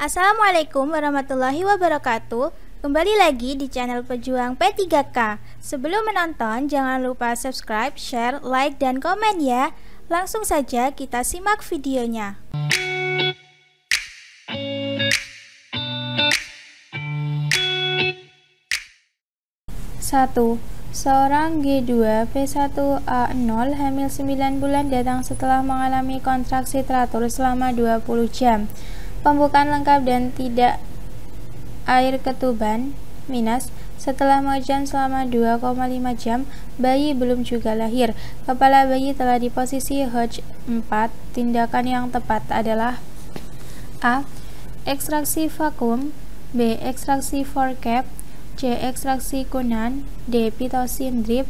Assalamualaikum warahmatullahi wabarakatuh. Kembali lagi di channel Pejuang P3K. Sebelum menonton, jangan lupa subscribe, share, like, dan komen ya. Langsung saja kita simak videonya. 1. Seorang G2P1A0 hamil 9 bulan datang setelah mengalami kontraksi teratur selama 20 jam. Pembukaan lengkap dan tidak air ketuban minus. Setelah mengejan selama 2,5 jam, bayi belum juga lahir. Kepala bayi telah di posisi Hodge 4. Tindakan yang tepat adalah A. Ekstraksi vakum, B. Ekstraksi forecap, C. Ekstraksi kunan, D. Pitocin drip,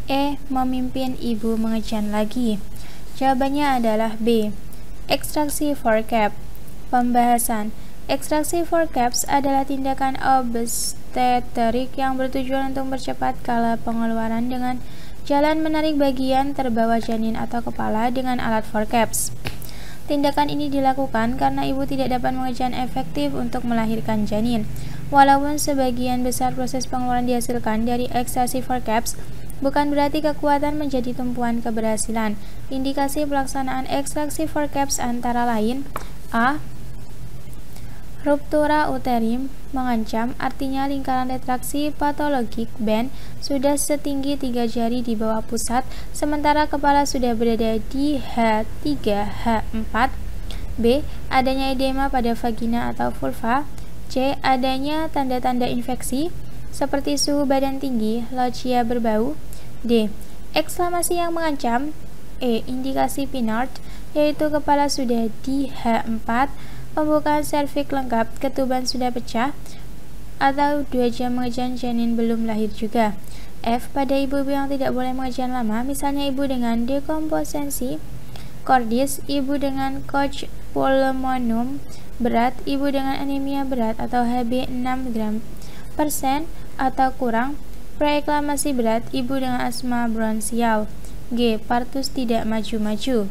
E. Memimpin ibu mengejan lagi. Jawabannya adalah B. Ekstraksi forecap. Pembahasan. Ekstraksi forecaps adalah tindakan obstetrik yang bertujuan untuk mempercepat kala pengeluaran dengan jalan menarik bagian terbawah janin atau kepala dengan alat forecaps. Tindakan ini dilakukan karena ibu tidak dapat mengejan efektif untuk melahirkan janin. Walaupun sebagian besar proses pengeluaran dihasilkan dari ekstraksi forecaps, bukan berarti kekuatan menjadi tumpuan keberhasilan. Indikasi pelaksanaan ekstraksi forecaps antara lain: A. Ruptura uterim mengancam, artinya lingkaran retraksi patologik band sudah setinggi 3 jari di bawah pusat, sementara kepala sudah berada di H3-H4. B. Adanya edema pada vagina atau vulva. C. Adanya tanda-tanda infeksi seperti suhu badan tinggi, loggia berbau. D. Eklamasi yang mengancam. E. Indikasi Pinard, yaitu kepala sudah di H4, pembukaan serviks lengkap, ketuban sudah pecah, atau 2 jam mengejan janin belum lahir juga. F. Pada ibu-ibu yang tidak boleh mengejan lama, misalnya ibu dengan dekomposisi cordis, ibu dengan Koch pulmonum berat, ibu dengan anemia berat atau Hb 6 gram persen atau kurang, preeklamasi berat, ibu dengan asma bronsial. G. Partus tidak maju-maju.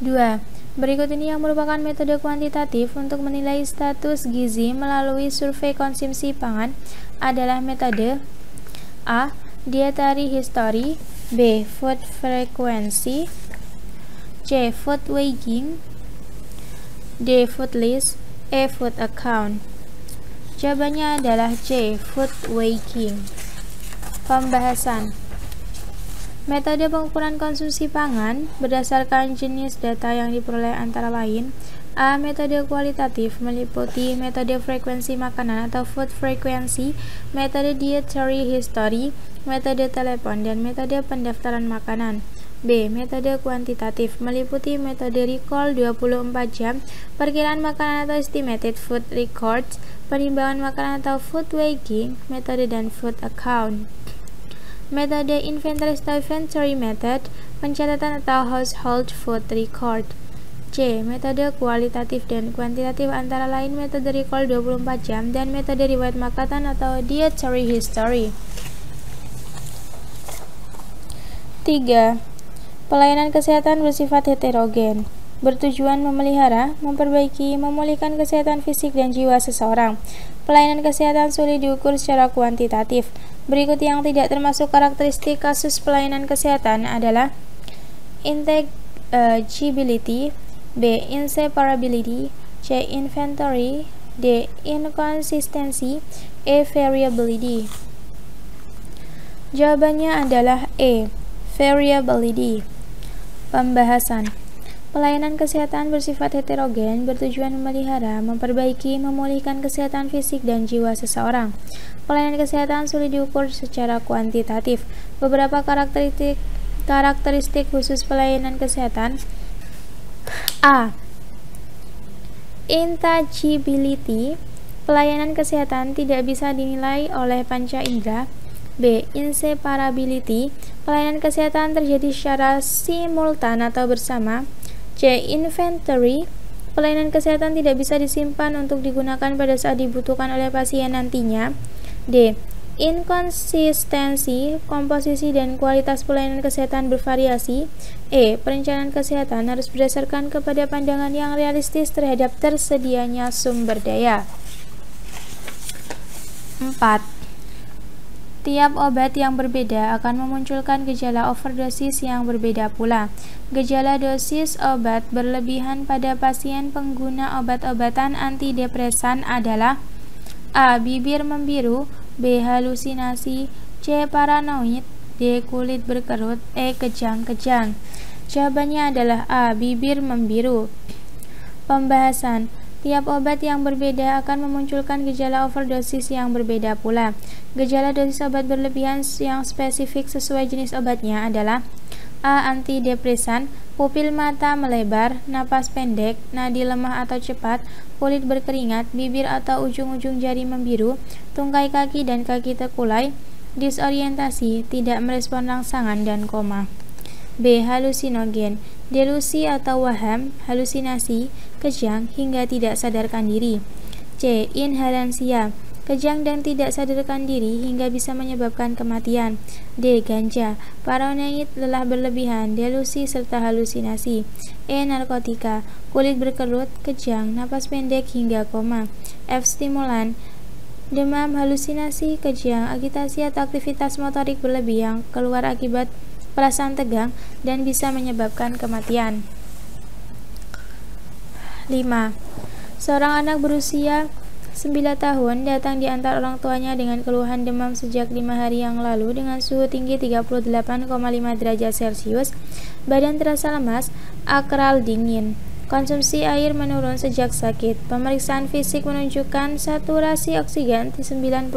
2. Berikut ini yang merupakan metode kuantitatif untuk menilai status gizi melalui survei konsumsi pangan adalah metode A. Dietary history, B. Food frequency, C. Food weighing, D. Food list, E. Food account. Jawabannya adalah C. Food weighing. Pembahasan. Metode pengukuran konsumsi pangan berdasarkan jenis data yang diperoleh antara lain: A. Metode kualitatif meliputi metode frekuensi makanan atau food frequency, metode dietary history, metode telepon, dan metode pendaftaran makanan. B. Metode kuantitatif meliputi metode recall 24 jam, perkiraan makanan atau estimated food records, penimbangan makanan atau food weighing, metode dan food account. Metode inventory method, pencatatan atau household food record. C. Metode kualitatif dan kuantitatif antara lain metode recall 24 jam dan metode riwayat makanan atau dietary history. 3. Pelayanan kesehatan bersifat heterogen, bertujuan memelihara, memperbaiki, memulihkan kesehatan fisik dan jiwa seseorang. Pelayanan kesehatan sulit diukur secara kuantitatif. Berikut yang tidak termasuk karakteristik kasus pelayanan kesehatan adalah integibility, B. Inseparability, C. Inventory, D. Inconsistency, E. Variability. Jawabannya adalah E. Variability. Pembahasan. Pelayanan kesehatan bersifat heterogen, bertujuan memelihara, memperbaiki, memulihkan kesehatan fisik dan jiwa seseorang. Pelayanan kesehatan sulit diukur secara kuantitatif. Beberapa karakteristik khusus pelayanan kesehatan: A. Intangibility, pelayanan kesehatan tidak bisa dinilai oleh panca indera. B. Inseparability, pelayanan kesehatan terjadi secara simultan atau bersama. C. Inventory, pelayanan kesehatan tidak bisa disimpan untuk digunakan pada saat dibutuhkan oleh pasien nantinya. D. Inkonsistensi komposisi dan kualitas pelayanan kesehatan bervariasi. Perencanaan kesehatan harus berdasarkan kepada pandangan yang realistis terhadap tersedianya sumber daya. 4. Tiap obat yang berbeda akan memunculkan gejala overdosis yang berbeda pula. Gejala dosis obat berlebihan pada pasien pengguna obat-obatan antidepresan adalah A. Bibir membiru, B. Halusinasi, C. Paranoid, D. Kulit berkerut, E. Kejang-kejang. Jawabannya adalah A. Bibir membiru. Pembahasan. Tiap obat yang berbeda akan memunculkan gejala overdosis yang berbeda pula. Gejala dosis obat berlebihan yang spesifik sesuai jenis obatnya adalah A. Antidepresan, pupil mata melebar, napas pendek, nadi lemah atau cepat, kulit berkeringat, bibir atau ujung-ujung jari membiru, tungkai kaki dan kaki terkulai, disorientasi, tidak merespon rangsangan, dan koma. B. Halusinogen, delusi atau waham, halusinasi, kejang hingga tidak sadarkan diri. C. Inhalansia, kejang dan tidak sadarkan diri hingga bisa menyebabkan kematian. D. Ganja, paranoid, lelah berlebihan, delusi serta halusinasi. E. Narkotika, kulit berkerut, kejang, napas pendek hingga koma. F. Stimulan, demam, halusinasi, kejang, agitasi atau aktivitas motorik berlebih yang keluar akibat perasaan tegang dan bisa menyebabkan kematian. 5. Seorang anak berusia 9 tahun datang diantar orang tuanya dengan keluhan demam sejak 5 hari yang lalu dengan suhu tinggi 38,5 derajat Celcius, badan terasa lemas, akral dingin. Konsumsi air menurun sejak sakit. Pemeriksaan fisik menunjukkan saturasi oksigen 93%.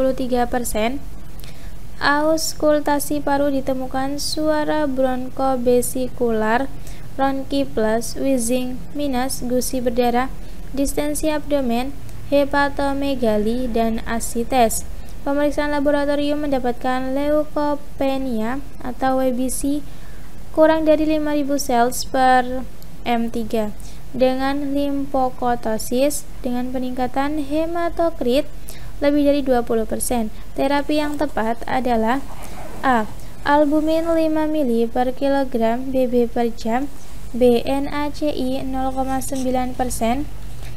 Auskultasi paru ditemukan suara bronkobesikular, ronki plus, wheezing minus, gusi berdarah, distensi abdomen, hepatomegali, dan asites. Pemeriksaan laboratorium mendapatkan leukopenia atau WBC kurang dari 5.000 sel per M3 dengan limfokotosis dengan peningkatan hematokrit lebih dari 20%. Terapi yang tepat adalah A. Albumin 5 ml per kilogram BB per jam, B. NaCl 0,9%,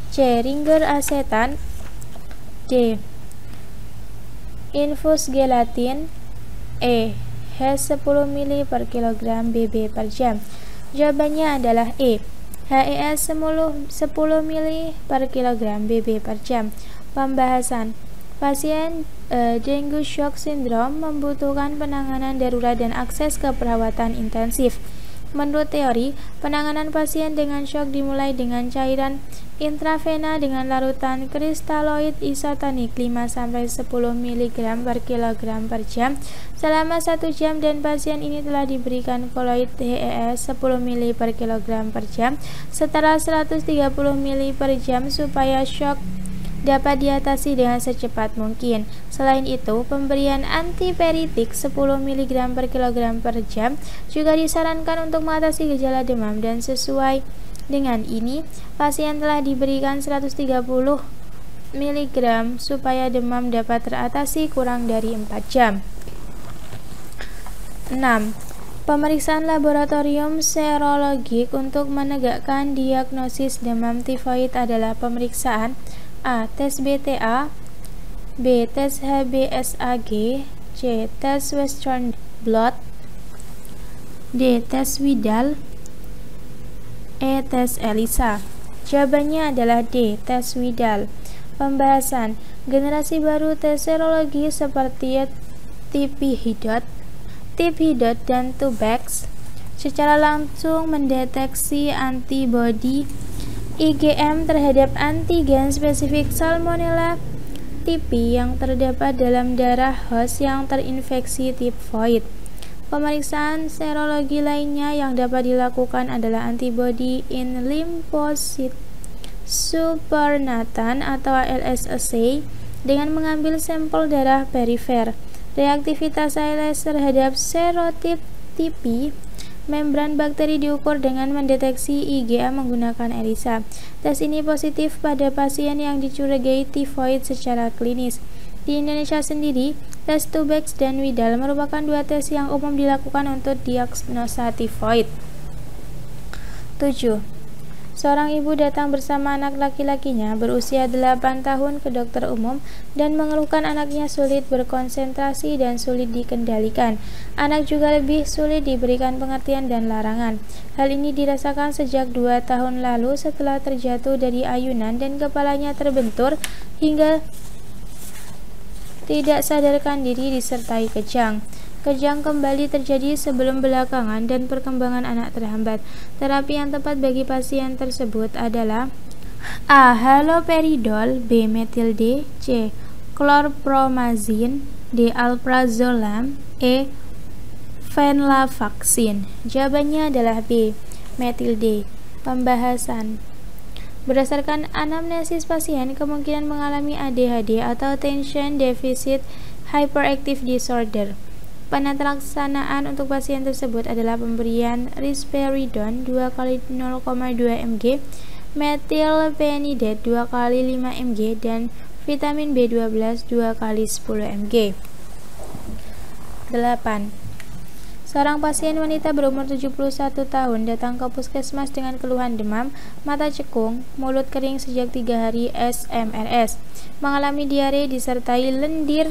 C. Ringer asetan, D. Infus gelatin, E. H10 ml per kilogram BB per jam. Jawabannya adalah E. HES 10 ml per kilogram BB per jam. Pembahasan. Pasien dengue shock syndrome membutuhkan penanganan darurat dan akses ke perawatan intensif. Menurut teori, penanganan pasien dengan shock dimulai dengan cairan intravena dengan larutan kristaloid isotonik 5-10 mg per kilogram per jam selama 1 jam dan pasien ini telah diberikan koloid HES 10 ml per kilogram per jam setara 130 ml per jam supaya shock dapat diatasi dengan secepat mungkin. Selain itu, pemberian antiperitik 10 mg per kilogram per jam juga disarankan untuk mengatasi gejala demam dan sesuai dengan ini, pasien telah diberikan 130 mg supaya demam dapat teratasi kurang dari 4 jam. 6. Pemeriksaan laboratorium serologik untuk menegakkan diagnosis demam tifoid adalah pemeriksaan A. Tes BTA, B. Tes HBsAg, C. Tes Western blot, D. Tes Widal, E. Tes ELISA. Jawabannya adalah D. Tes Widal. Pembahasan. Generasi baru tes serologi seperti TB-HIDOT, dan TUBEX secara langsung mendeteksi antibodi IgM terhadap antigen spesifik Salmonella typhi yang terdapat dalam darah host yang terinfeksi tifoid. Pemeriksaan serologi lainnya yang dapat dilakukan adalah antibody in lymphocyte supernatant atau ALS assay dengan mengambil sampel darah perifer. Reaktivitas ALS terhadap serotip typhi membran bakteri diukur dengan mendeteksi IgA menggunakan ELISA. Tes ini positif pada pasien yang dicurigai tifoid secara klinis. Di Indonesia sendiri, Tes Tubex dan Widal merupakan dua tes yang umum dilakukan untuk diagnosa tifoid. 7. Seorang ibu datang bersama anak laki-lakinya berusia 8 tahun ke dokter umum dan mengeluhkan anaknya sulit berkonsentrasi dan sulit dikendalikan. Anak juga lebih sulit diberikan pengertian dan larangan. Hal ini dirasakan sejak 2 tahun lalu setelah terjatuh dari ayunan dan kepalanya terbentur hingga tidak sadarkan diri disertai kejang. Kejang kembali terjadi sebelum belakangan dan perkembangan anak terhambat. Terapi yang tepat bagi pasien tersebut adalah A. Haloperidol, B. Metil D, C. Chlorpromazine, D. Alprazolam, E. Venlafaxine. Jawabannya adalah B. Metil D. Pembahasan. Berdasarkan anamnesis pasien, kemungkinan mengalami ADHD atau Attention Deficit Hyperactive Disorder. Penata-laksanaan untuk pasien tersebut adalah pemberian risperidon 2 kali 0,2 mg, metilpenidat 2 kali 5 mg, dan vitamin B12 2 kali 10 mg. 8. Seorang pasien wanita berumur 71 tahun datang ke puskesmas dengan keluhan demam, mata cekung, mulut kering sejak 3 hari SMRS, mengalami diare disertai lendir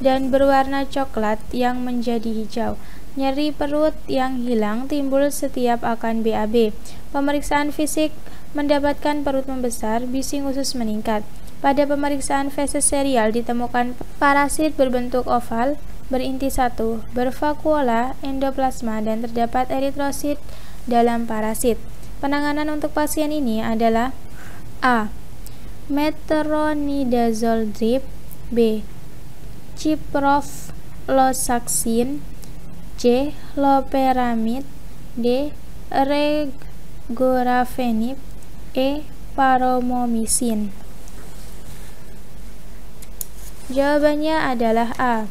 dan berwarna coklat yang menjadi hijau. Nyeri perut yang hilang timbul setiap akan BAB. Pemeriksaan fisik mendapatkan perut membesar, bising usus meningkat. Pada pemeriksaan feses serial ditemukan parasit berbentuk oval, berinti 1, bervakuola endoplasma, dan terdapat eritrosit dalam parasit. Penanganan untuk pasien ini adalah A. Metronidazole drip, B. Ciprofloxacin, C. Loperamide, D. Regorafenib, E. Paromomicin. Jawabannya adalah A.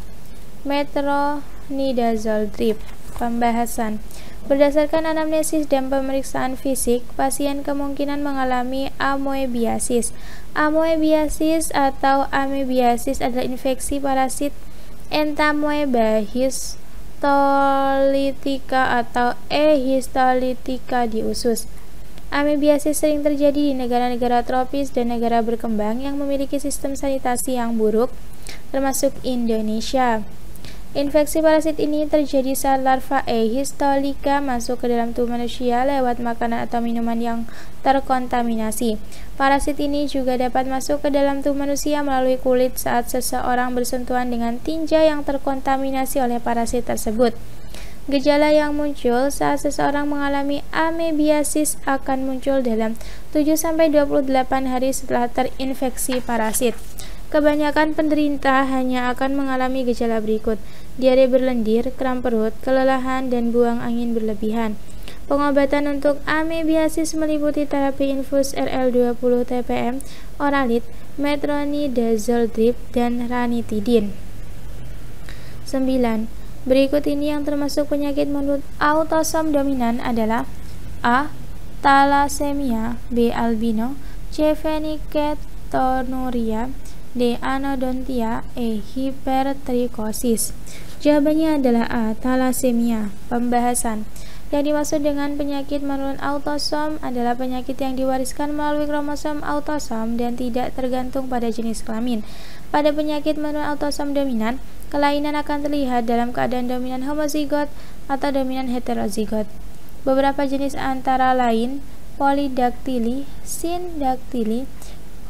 Metronidazole drip. Pembahasan. Berdasarkan anamnesis dan pemeriksaan fisik, pasien kemungkinan mengalami amoebiasis. Amoebiasis atau amebiasis adalah infeksi parasit Entamoeba histolytica atau E. histolytica di usus. Amebiasis sering terjadi di negara-negara tropis dan negara berkembang yang memiliki sistem sanitasi yang buruk, termasuk Indonesia. Infeksi parasit ini terjadi saat larva E. histolytica masuk ke dalam tubuh manusia lewat makanan atau minuman yang terkontaminasi. Parasit ini juga dapat masuk ke dalam tubuh manusia melalui kulit saat seseorang bersentuhan dengan tinja yang terkontaminasi oleh parasit tersebut. Gejala yang muncul saat seseorang mengalami amebiasis akan muncul dalam 7-28 hari setelah terinfeksi parasit. Kebanyakan penderita hanya akan mengalami gejala berikut: diare berlendir, kram perut, kelelahan, dan buang angin berlebihan. Pengobatan untuk amebiasis meliputi terapi infus RL20 TPM, oralit, metronidazole drip, dan ranitidin. 9. Berikut ini yang termasuk penyakit menurut autosom dominan adalah A. Thalassemia, B. albino, C. phenylketonuria, D. anodontia, E. hipertrikosis. Jawabannya adalah A. Thalassemia. Pembahasan. Yang dimaksud dengan penyakit menurun autosom adalah penyakit yang diwariskan melalui kromosom autosom dan tidak tergantung pada jenis kelamin. Pada penyakit menurun autosom dominan, kelainan akan terlihat dalam keadaan dominan homozigot atau dominan heterozigot. Beberapa jenis antara lain polydactyly, syndactyly,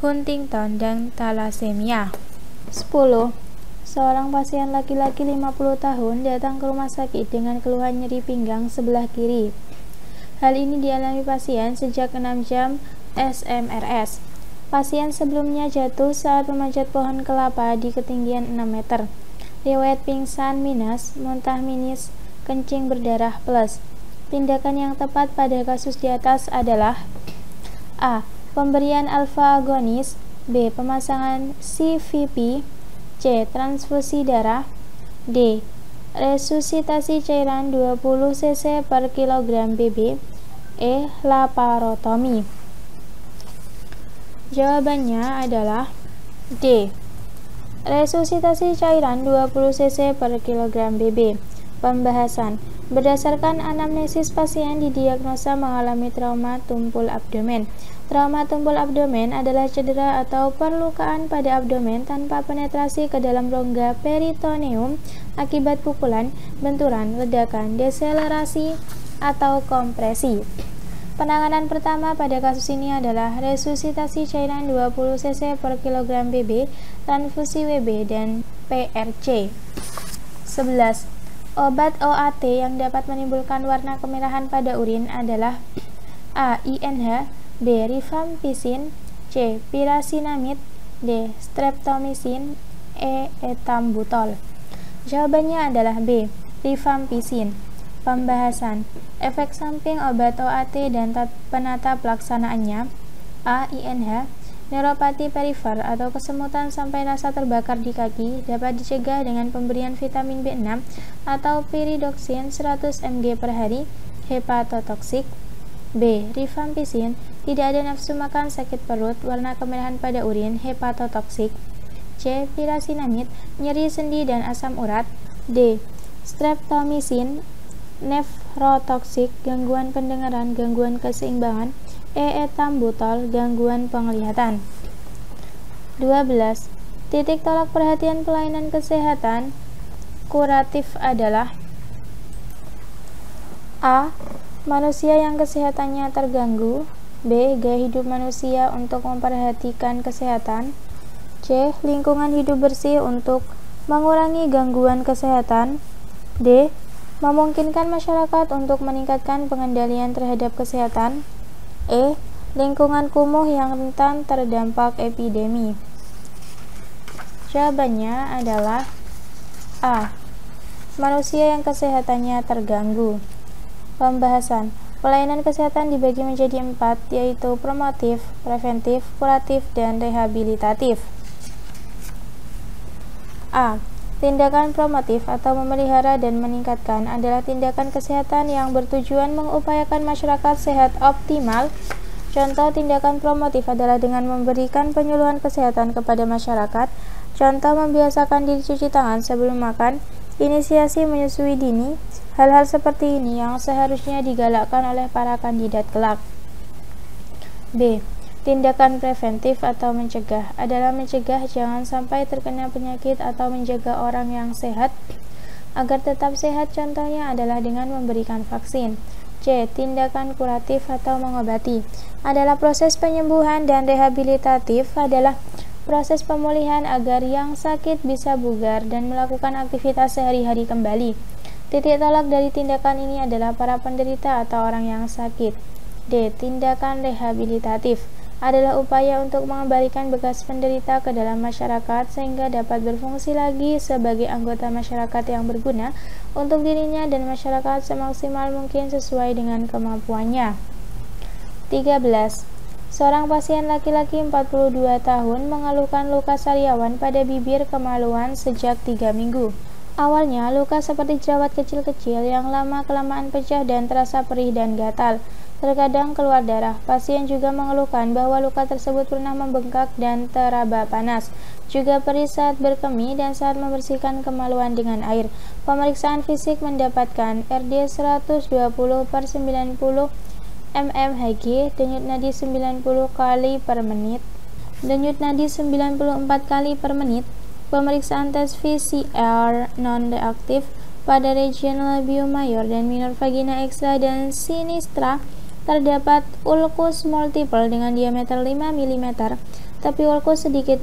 Huntington, dan thalassemia. 10. Seorang pasien laki-laki 50 tahun datang ke rumah sakit dengan keluhan nyeri pinggang sebelah kiri. Hal ini dialami pasien sejak 6 jam SMRS. Pasien sebelumnya jatuh saat memanjat pohon kelapa di ketinggian 6 meter. Riwayat pingsan minus, muntah minus, kencing berdarah plus. Tindakan yang tepat pada kasus di atas adalah A. Pemberian alfa agonis, B. Pemasangan CVP, C. Transfusi darah, D. Resusitasi cairan 20 cc per kilogram BB, E. Laparotomi. Jawabannya adalah D. Resusitasi cairan 20 cc per kilogram BB. Pembahasan. Berdasarkan anamnesis, pasien didiagnosa mengalami trauma tumpul abdomen. Trauma tumpul abdomen adalah cedera atau perlukaan pada abdomen tanpa penetrasi ke dalam rongga peritoneum akibat pukulan, benturan, ledakan, deselerasi, atau kompresi. Penanganan pertama pada kasus ini adalah resusitasi cairan 20 cc per kilogram BB, transfusi WB, dan PRC. 11. Obat OAT yang dapat menimbulkan warna kemerahan pada urin adalah A. INH, B. Rifampicin, C. Pirasinamid, D. Streptomycin, E. Ethambutol. Jawabannya adalah B. Rifampicin. Pembahasan. Efek samping obat OAT dan penata pelaksanaannya. A. INH, neuropati perifer atau kesemutan sampai rasa terbakar di kaki dapat dicegah dengan pemberian vitamin B6 atau pyridoxine 100 mg per hari. Hepatotoksik. B. Rifampicin, tidak ada nafsu makan, sakit perut, warna kemerahan pada urin, hepatotoksik. C. Pirasinamid, nyeri sendi dan asam urat. D. Streptomycin, nefrotoksik, gangguan pendengaran, gangguan keseimbangan. E. Ethambutol, gangguan penglihatan. 12. Titik tolak perhatian pelayanan kesehatan kuratif adalah A. Manusia yang kesehatannya terganggu. B. Gaya hidup manusia untuk memperhatikan kesehatan. C. Lingkungan hidup bersih untuk mengurangi gangguan kesehatan. D. Memungkinkan masyarakat untuk meningkatkan pengendalian terhadap kesehatan. E. Lingkungan kumuh yang rentan terdampak epidemi. Jawabannya adalah A. Manusia yang kesehatannya terganggu. Pembahasan. Pelayanan kesehatan dibagi menjadi 4, yaitu promotif, preventif, kuratif, dan rehabilitatif. A. Tindakan promotif atau memelihara dan meningkatkan adalah tindakan kesehatan yang bertujuan mengupayakan masyarakat sehat optimal. Contoh tindakan promotif adalah dengan memberikan penyuluhan kesehatan kepada masyarakat. Contoh membiasakan diri cuci tangan sebelum makan, inisiasi menyusui dini. Hal-hal seperti ini yang seharusnya digalakkan oleh para kandidat kelak. B. Tindakan preventif atau mencegah adalah mencegah jangan sampai terkena penyakit atau menjaga orang yang sehat agar tetap sehat. Contohnya adalah dengan memberikan vaksin. C. Tindakan kuratif atau mengobati adalah proses penyembuhan, dan rehabilitatif adalah proses pemulihan agar yang sakit bisa bugar dan melakukan aktivitas sehari-hari kembali. Titik tolak dari tindakan ini adalah para penderita atau orang yang sakit. D. Tindakan rehabilitatif adalah upaya untuk mengembalikan bekas penderita ke dalam masyarakat sehingga dapat berfungsi lagi sebagai anggota masyarakat yang berguna untuk dirinya dan masyarakat semaksimal mungkin sesuai dengan kemampuannya. 13. Seorang pasien laki-laki 42 tahun mengeluhkan luka sariawan pada bibir kemaluan sejak 3 minggu. Awalnya, luka seperti jerawat kecil-kecil yang lama-kelamaan pecah dan terasa perih dan gatal. Terkadang keluar darah. Pasien juga mengeluhkan bahwa luka tersebut pernah membengkak dan teraba panas. Juga perih saat berkemih dan saat membersihkan kemaluan dengan air. Pemeriksaan fisik mendapatkan RD 120/90 mmHg, denyut nadi 90 kali per menit, denyut nadi 94 kali per menit. Pemeriksaan tes PCR non-reaktif pada region labium mayor dan minor vagina extra dan sinistra. Terdapat ulkus multiple dengan diameter 5 mm, tapi ulkus sedikit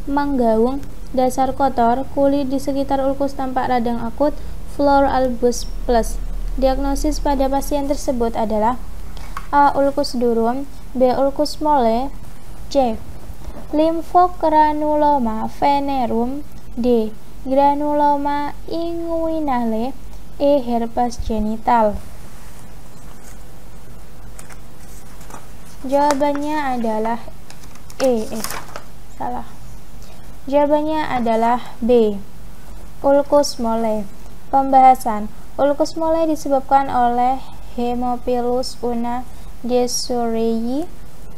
menggaung, dasar kotor, kulit di sekitar ulkus tampak radang akut, floor albus plus. Diagnosis pada pasien tersebut adalah A. Ulkus durum, B. Ulkus mole, C. Limfogranuloma venerum, D. Granuloma inguinale, E. Herpes genital. Jawabannya adalah salah. Jawabannya adalah B. Ulkus mole. Pembahasan. Ulkus mole disebabkan oleh Haemophilus una dysureyi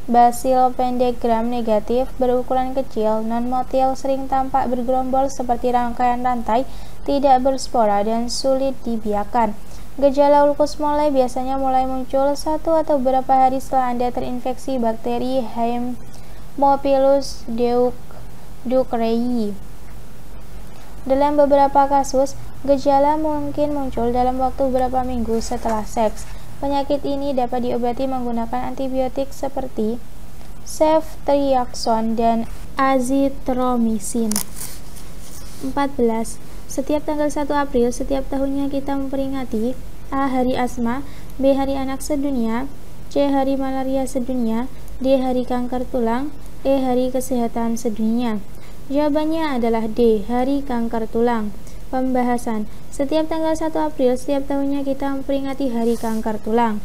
basil pendek gram negatif, berukuran kecil, non-motil, sering tampak bergerombol seperti rangkaian rantai, tidak berspora, dan sulit dibiarkan. Gejala ulkus mulai biasanya mulai muncul 1 atau beberapa hari setelah Anda terinfeksi bakteri Haemophilus ducreyi. Dalam beberapa kasus, gejala mungkin muncul dalam waktu beberapa minggu setelah seks. Penyakit ini dapat diobati menggunakan antibiotik seperti ceftriaxone dan azithromycin. 14. Setiap tanggal 1 April setiap tahunnya kita memperingati A. Hari Asma, B. Hari Anak Sedunia, C. Hari Malaria Sedunia, D. Hari Kanker Tulang, E. Hari Kesehatan Sedunia. Jawabannya adalah D. Hari Kanker Tulang. Pembahasan. Setiap tanggal 1 April setiap tahunnya kita memperingati Hari Kanker Tulang.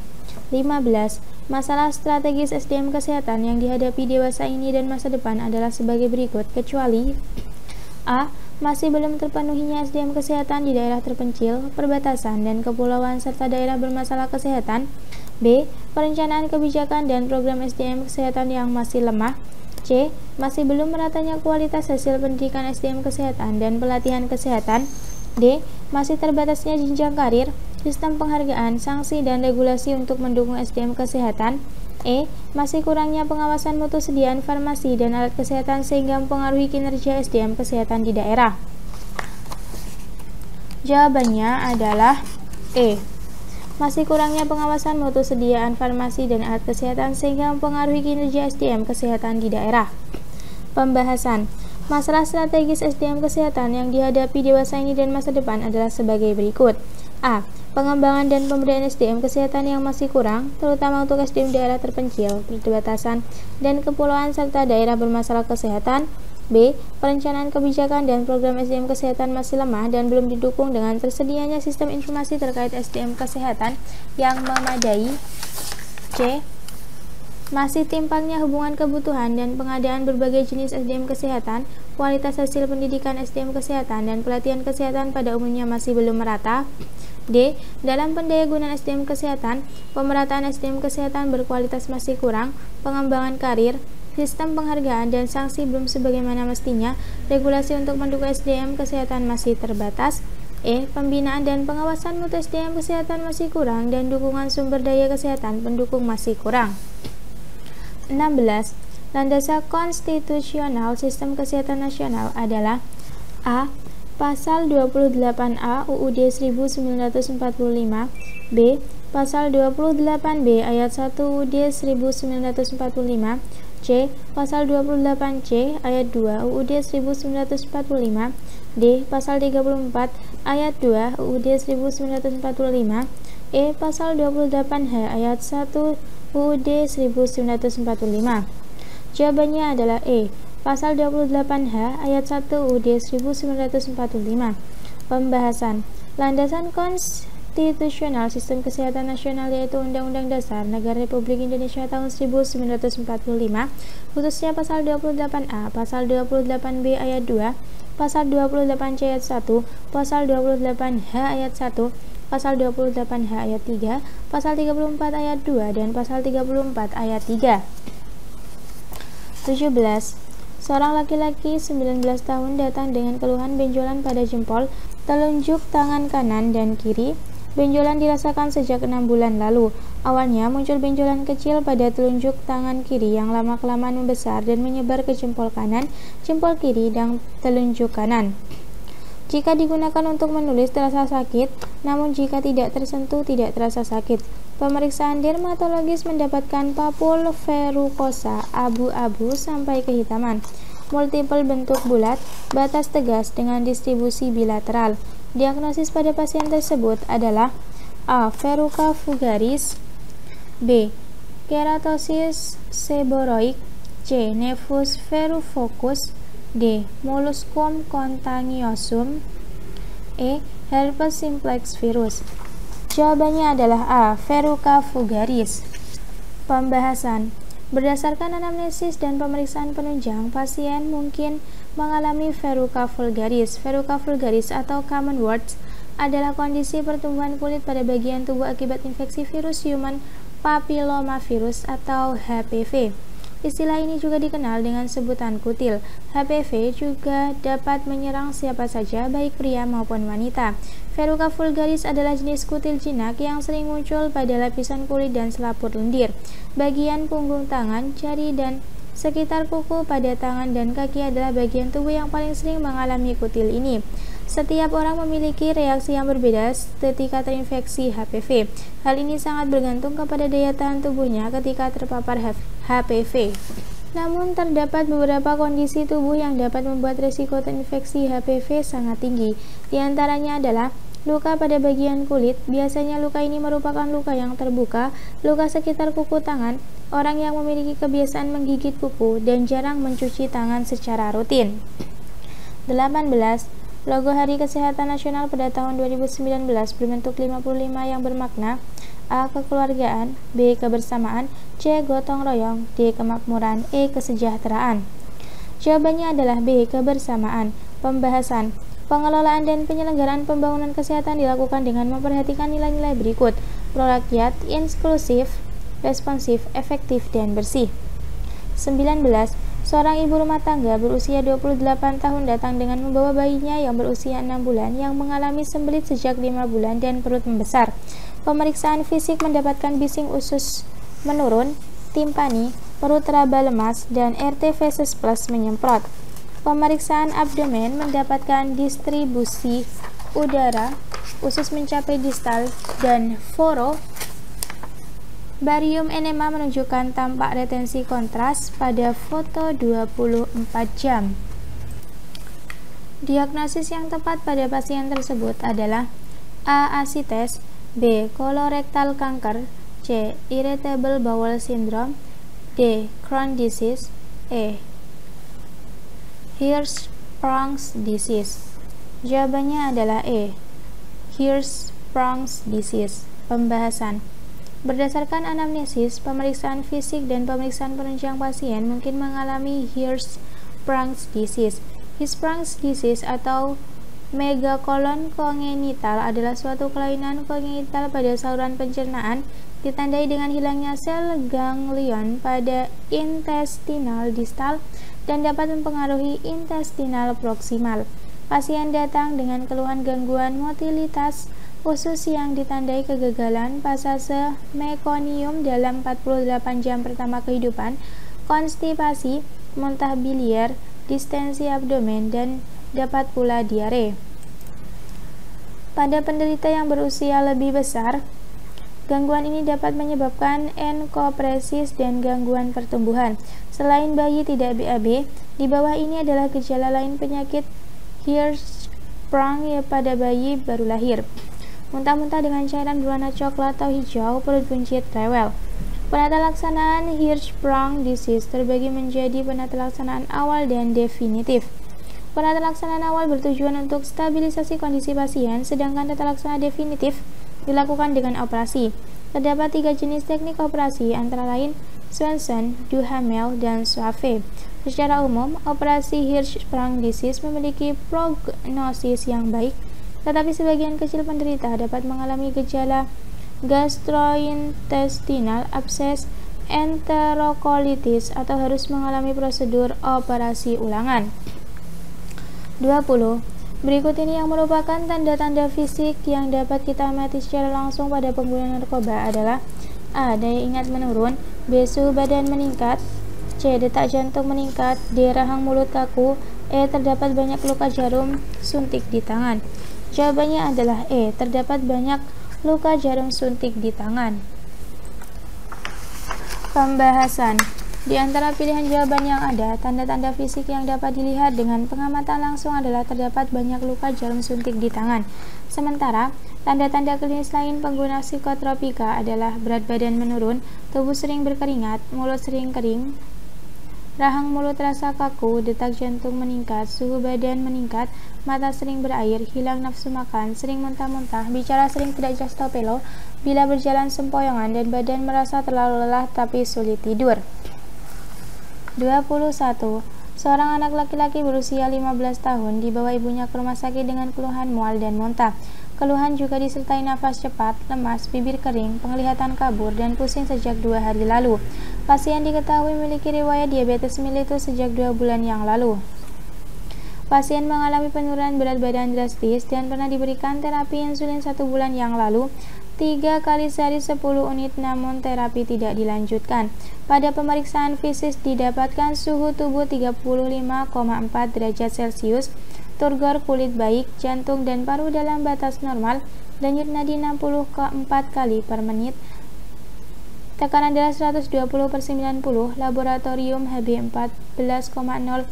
15. Masalah strategis SDM kesehatan yang dihadapi dewasa ini dan masa depan adalah sebagai berikut, kecuali A. Masih belum terpenuhinya SDM kesehatan di daerah terpencil, perbatasan, dan kepulauan serta daerah bermasalah kesehatan. B. Perencanaan kebijakan dan program SDM kesehatan yang masih lemah. C. Masih belum meratanya kualitas hasil pendidikan SDM kesehatan dan pelatihan kesehatan. D. Masih terbatasnya jenjang karir, sistem penghargaan, sanksi, dan regulasi untuk mendukung SDM kesehatan. E. Masih kurangnya pengawasan mutu sediaan farmasi dan alat kesehatan sehingga mempengaruhi kinerja SDM kesehatan di daerah. Jawabannya adalah E. Masih kurangnya pengawasan mutu sediaan farmasi dan alat kesehatan sehingga mempengaruhi kinerja SDM kesehatan di daerah. Pembahasan. Masalah strategis SDM kesehatan yang dihadapi dewasa ini dan masa depan adalah sebagai berikut. A. Pengembangan dan pemberdayaan SDM kesehatan yang masih kurang, terutama untuk SDM daerah terpencil, perbatasan, dan kepulauan serta daerah bermasalah kesehatan. B. Perencanaan kebijakan dan program SDM kesehatan masih lemah dan belum didukung dengan tersedianya sistem informasi terkait SDM kesehatan yang memadai. C. Masih timpangnya hubungan kebutuhan dan pengadaan berbagai jenis SDM kesehatan, kualitas hasil pendidikan SDM kesehatan, dan pelatihan kesehatan pada umumnya masih belum merata. D. Dalam pendayagunaan SDM kesehatan, pemerataan SDM kesehatan berkualitas masih kurang, pengembangan karir, sistem penghargaan dan sanksi belum sebagaimana mestinya, regulasi untuk mendukung SDM kesehatan masih terbatas. E. Pembinaan dan pengawasan mutu SDM kesehatan masih kurang dan dukungan sumber daya kesehatan pendukung masih kurang. 16. Landasan konstitusional sistem kesehatan nasional adalah A. Pasal 28A UUD 1945, B. Pasal 28B ayat 1 UUD 1945, C. Pasal 28C ayat 2 UUD 1945, D. Pasal 34 ayat 2 UUD 1945, E. Pasal 28H ayat 1 UUD 1945. Jawabannya adalah E. Pasal 28H ayat 1 UUD 1945. Pembahasan. Landasan konstitusional sistem kesehatan nasional yaitu Undang-Undang Dasar Negara Republik Indonesia tahun 1945, khususnya Pasal 28A, Pasal 28B ayat 2, Pasal 28C ayat 1, Pasal 28H ayat 1, Pasal 28H ayat 3, Pasal 34 ayat 2, dan Pasal 34 ayat 3. 17. Seorang laki-laki 19 tahun datang dengan keluhan benjolan pada jempol, telunjuk tangan kanan dan kiri. Benjolan dirasakan sejak 6 bulan lalu. Awalnya muncul benjolan kecil pada telunjuk tangan kiri yang lama-kelamaan membesar dan menyebar ke jempol kanan, jempol kiri, dan telunjuk kanan. Jika digunakan untuk menulis terasa sakit, namun jika tidak tersentuh tidak terasa sakit. Pemeriksaan dermatologis mendapatkan papul verrucosa abu-abu sampai kehitaman, multiple bentuk bulat, batas tegas dengan distribusi bilateral. Diagnosis pada pasien tersebut adalah A. Verruca vulgaris, B. Keratosis seborrhoic, C. Nevus verrucocus, D. Molluscum contagiosum, E. Herpes simplex virus. Jawabannya adalah A. Verruca vulgaris. Pembahasan. Berdasarkan anamnesis dan pemeriksaan penunjang, pasien mungkin mengalami verruca vulgaris. Verruca vulgaris atau common warts adalah kondisi pertumbuhan kulit pada bagian tubuh akibat infeksi virus human papillomavirus atau HPV. Istilah ini juga dikenal dengan sebutan kutil. HPV juga dapat menyerang siapa saja, baik pria maupun wanita. Verruca vulgaris adalah jenis kutil jinak yang sering muncul pada lapisan kulit dan selaput lendir, bagian punggung tangan, jari, dan sekitar kuku pada tangan dan kaki adalah bagian tubuh yang paling sering mengalami kutil ini. Setiap orang memiliki reaksi yang berbeda ketika terinfeksi HPV. Hal ini sangat bergantung kepada daya tahan tubuhnya ketika terpapar HPV. Namun, terdapat beberapa kondisi tubuh yang dapat membuat risiko terinfeksi HPV sangat tinggi. Di antaranya adalah luka pada bagian kulit. Biasanya luka ini merupakan luka yang terbuka, luka sekitar kuku tangan, orang yang memiliki kebiasaan menggigit kuku, dan jarang mencuci tangan secara rutin. 18. Logo Hari Kesehatan Nasional pada tahun 2019 berbentuk 55 yang bermakna A. Kekeluargaan, B. Kebersamaan, C. Gotong royong, D. Kemakmuran, E. Kesejahteraan. Jawabannya adalah B. Kebersamaan. Pembahasan. Pengelolaan dan penyelenggaraan pembangunan kesehatan dilakukan dengan memperhatikan nilai-nilai berikut: pro-rakyat, inklusif, responsif, efektif, dan bersih. 19. Seorang ibu rumah tangga berusia 28 tahun datang dengan membawa bayinya yang berusia 6 bulan yang mengalami sembelit sejak 5 bulan dan perut membesar. Pemeriksaan fisik mendapatkan bising usus menurun, timpani, perut teraba lemas, dan RT feses plus menyemprot. Pemeriksaan abdomen mendapatkan distribusi udara, usus mencapai distal, dan barium enema menunjukkan tampak retensi kontras pada foto 24 jam. Diagnosis yang tepat pada pasien tersebut adalah A. Asites, B. Kolorektal kanker, C. Irritable bowel syndrome, D. Crohn disease, E. Hirschsprung's disease. Jawabannya adalah E. Hirschsprung's disease. Pembahasan. Berdasarkan anamnesis, pemeriksaan fisik, dan pemeriksaan penunjang pasien mungkin mengalami Hirschsprung's disease. Hirschsprung's disease atau megakolon kongenital adalah suatu kelainan kongenital pada saluran pencernaan, ditandai dengan hilangnya sel ganglion pada intestinal distal dan dapat mempengaruhi intestinal proksimal. Pasien datang dengan keluhan gangguan motilitas usus yang ditandai kegagalan pasase mekonium dalam 48 jam pertama kehidupan, konstipasi, muntah biliar, distensi abdomen, dan dapat pula diare. Pada penderita yang berusia lebih besar, gangguan ini dapat menyebabkan enkopresis dan gangguan pertumbuhan. Selain bayi tidak BAB, di bawah ini adalah gejala lain penyakit Hirschsprung pada bayi baru lahir: muntah-muntah dengan cairan berwarna coklat atau hijau, perut buncit, rewel. Penata laksanaan Hirschsprung disease terbagi menjadi penata laksanaan awal dan definitif. Penata laksanaan awal bertujuan untuk stabilisasi kondisi pasien, sedangkan tata laksana definitif dilakukan dengan operasi. Terdapat 3 jenis teknik operasi, antara lain Swenson, Duhamel, dan Soave. Secara umum, operasi Hirschsprung disease memiliki prognosis yang baik, tetapi sebagian kecil penderita dapat mengalami gejala gastrointestinal, abses, enterokolitis, atau harus mengalami prosedur operasi ulangan. 20. Berikut ini yang merupakan tanda-tanda fisik yang dapat kita amati secara langsung pada pengguna narkoba adalah A. Daya ingat menurun, B. Suhu badan meningkat, C. Detak jantung meningkat, D. Rahang mulut kaku, E. Terdapat banyak luka jarum suntik di tangan. Jawabannya adalah E. Terdapat banyak luka jarum suntik di tangan. Pembahasan. Di antara pilihan jawaban yang ada, tanda-tanda fisik yang dapat dilihat dengan pengamatan langsung adalah terdapat banyak luka jarum suntik di tangan. Sementara, tanda-tanda klinis lain pengguna psikotropika adalah berat badan menurun, tubuh sering berkeringat, mulut sering kering, rahang mulut terasa kaku, detak jantung meningkat, suhu badan meningkat, mata sering berair, hilang nafsu makan, sering muntah-muntah, bicara sering tidak jelas atau pelo, bila berjalan sempoyongan, dan badan merasa terlalu lelah tapi sulit tidur. 21. Seorang anak laki-laki berusia 15 tahun dibawa ibunya ke rumah sakit dengan keluhan mual dan muntah. Keluhan juga disertai nafas cepat, lemas, bibir kering, penglihatan kabur, dan pusing sejak 2 hari lalu. Pasien diketahui memiliki riwayat diabetes mellitus sejak 2 bulan yang lalu. Pasien mengalami penurunan berat badan drastis dan pernah diberikan terapi insulin 1 bulan yang lalu, 3 kali sehari 10 unit, namun terapi tidak dilanjutkan. Pada pemeriksaan fisik didapatkan suhu tubuh 35,4 derajat Celcius, turgor kulit baik, jantung dan paru dalam batas normal, denyut nadi 60,4 kali per menit, tekanan darah 120/90, laboratorium Hb 14,0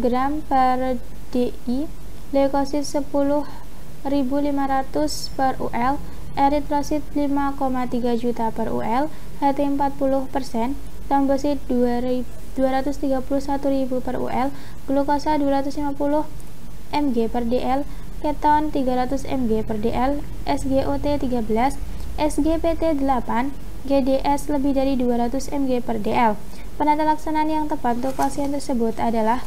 gram per dI, leukosit 10.500 per UL, eritrosit 5,3 juta per UL, HT 40%, trombosit 231.000 per UL, glukosa 250 mg per dl, keton 300 mg per dl, SGOT 13, SGPT 8, GDS lebih dari 200 mg per dl. Penata laksanaan yang tepat untuk pasien tersebut adalah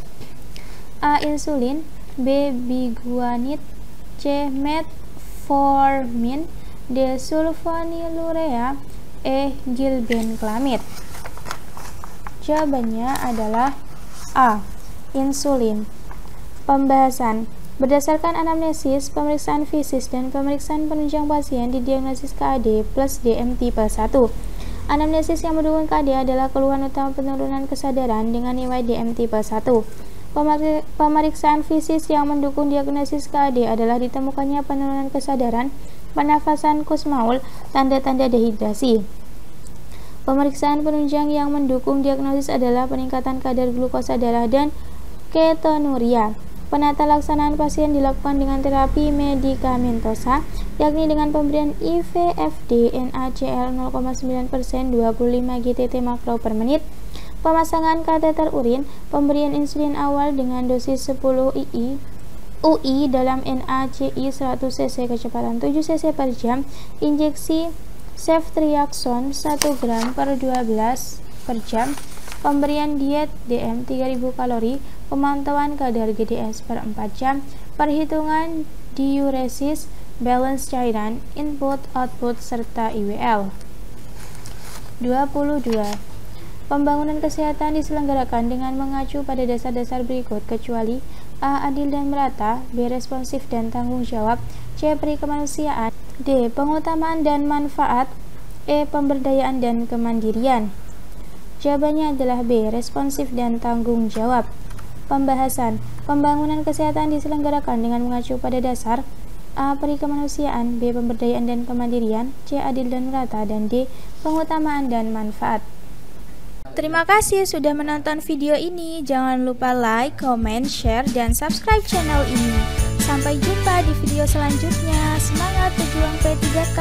A. Insulin, B. Biguanid, C. Metformin, D. Sulfonylurea, E. Gilbenclamid. Jawabannya adalah A. Insulin. Pembahasan. Berdasarkan anamnesis, pemeriksaan fisik dan pemeriksaan penunjang pasien didiagnosis KAD plus DM tipe 1. Anamnesis yang mendukung KAD adalah keluhan utama penurunan kesadaran dengan nilai DM tipe 1. Pemeriksaan fisik yang mendukung diagnosis KAD adalah ditemukannya penurunan kesadaran, pernafasan kusmaul, tanda-tanda dehidrasi. Pemeriksaan penunjang yang mendukung diagnosis adalah peningkatan kadar glukosa darah dan ketonuria. Penata laksanaan pasien dilakukan dengan terapi medikamentosa, yakni dengan pemberian IVFD NaCl 0,9% 25 GTT makro per menit, pemasangan kateter urin, pemberian insulin awal dengan dosis 10 UI dalam NaCi 100 cc kecepatan 7 cc per jam, injeksi ceftriaxone 1 gram per 12 per jam, pemberian diet DM 3000 kalori, pemantauan kadar GDS per 4 jam, perhitungan diuresis, balance cairan, input-output, serta IWL. 22. Pembangunan kesehatan diselenggarakan dengan mengacu pada dasar-dasar berikut kecuali A. Adil dan merata, B. Responsif dan tanggung jawab, C. Peri kemanusiaan, D. Pengutamaan dan manfaat, E. Pemberdayaan dan kemandirian. Jawabannya adalah B. Responsif dan tanggung jawab. Pembahasan. Pembangunan kesehatan diselenggarakan dengan mengacu pada dasar A. Peri kemanusiaan, B. Pemberdayaan dan kemandirian, C. Adil dan merata, dan D. Pengutamaan dan manfaat. Terima kasih sudah menonton video ini. Jangan lupa like, comment, share, dan subscribe channel ini. Sampai jumpa di video selanjutnya. Semangat berjuang P3K.